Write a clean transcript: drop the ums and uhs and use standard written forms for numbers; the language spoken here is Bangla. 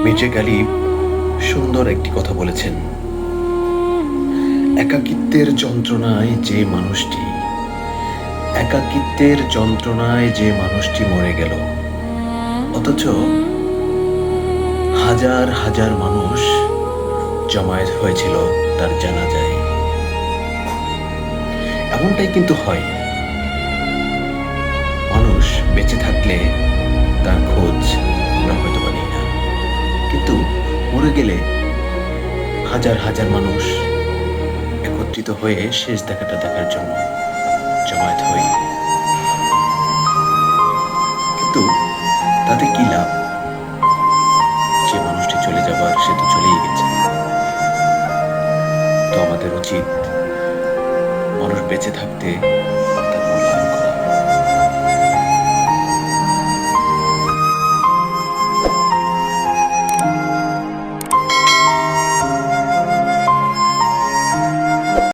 মির্জা গালিব সুন্দর একটি কথা বলেছেন, একাকিত্বের যন্ত্রণায় যে মানুষটি মরে গেল, অথচ হাজার হাজার মানুষ জমায়েত হয়েছিল তার জানাজায়। এমনটাই কিন্তু হয়। মানুষ বেঁচে থাকলে তার খোঁজ আমরা হয়তো পাই না, কিন্তু মরে গেলে হাজার হাজার মানুষ একত্রিত হয়ে শেষ দেখাটা দেখার জন্য জমায়েত হই। কিন্তু তাতে কি লাভ? যে মানুষটি চলে যাবার সে তো চলেই গেছে। তো আমাদের উচিত মানুষ বেঁচে থাকতে